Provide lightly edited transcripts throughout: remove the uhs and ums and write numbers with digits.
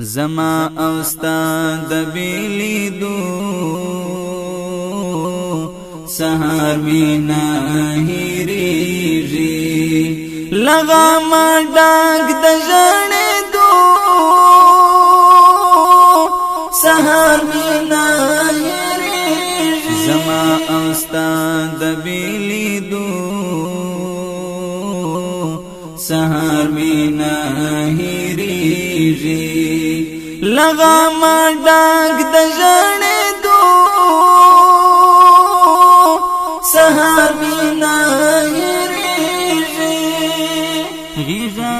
زما او ستا د بیلیدو سهار می نه هیریږي لغه ما ډاک د ژړېدو سهار می نه هیریږي زما او ستا د بیلیدو سهار می نه هیریږي لغه ما ډاک د ژړېدو سهار می نه هیریږي غیږه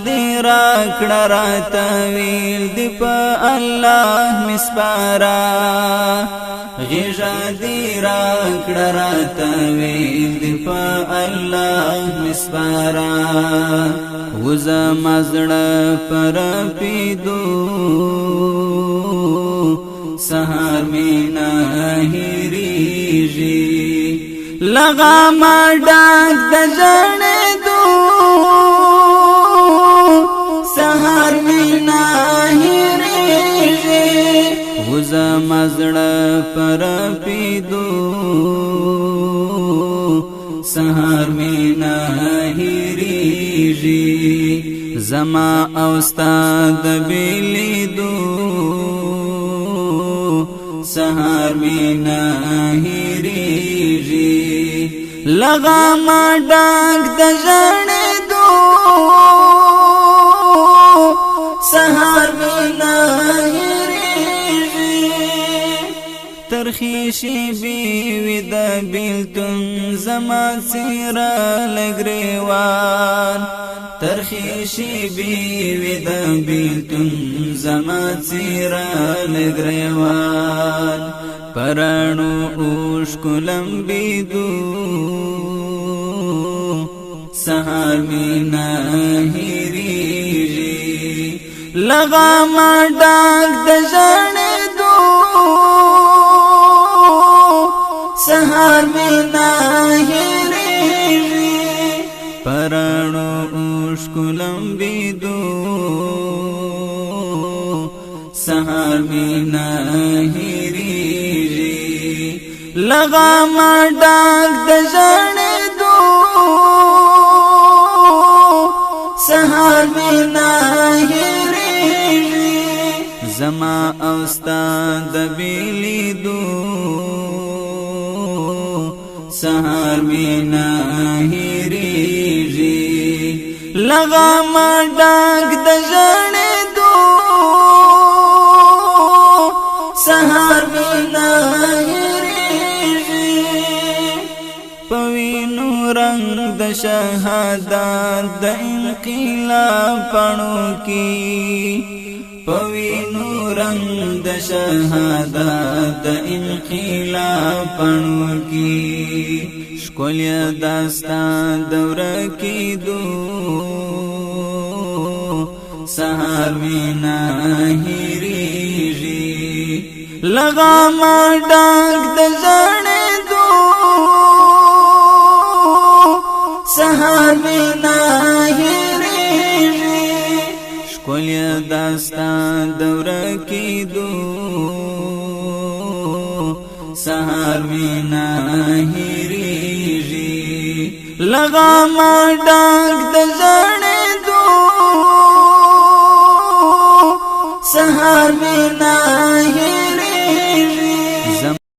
دې راکړه راته ویل دې په الله مې سپاره غیږه دې راکړه راته ویل دې په الله مې سپاره وزما زړه پر پیدو سهار می نه هیریږي لغه ما ډاک د ژړېدو سهار می نه هیریږي وزما زړه پر پیدو سهار می نه هیریږي زما او ستا د بیلیدو سهار می نه هیریږي لغه ما ډاک د ژړېدو سهار می نه هیریږي ترخی شیبی وی د بیلتون زما څیره لګریوان ترخی شیبی وی د بیلتون زما څیره لګریوان پرانو اوښکو لمبېدو سهار می نه هیریږي لغه ما ډاک د ژړېدو سهار می نه هیریږي پرانو اوښکو لمبېدو سهار می نه هیریږي لغه ما ډاک د ژړېدو سهار می نه هیریږي زما او ستا د بیلیدو سهار می نه هیریږي لغه ما ډاک د ژړېدو سهار می نه هیریږي پوینو رنگ د شهادت د انقلاب پڼو کې پوینو رنگ د شهادت د انقلاب پڼو کې ښکلې داستان دوره کېدو سهار می نه هیریږي لغه ما ډاک د ژړېدو سهار می نه هیریږي ښکلې داستان دوره کېدو سهار می نه هیریږي لغه ما ډاک د ژړېدو سهار می نه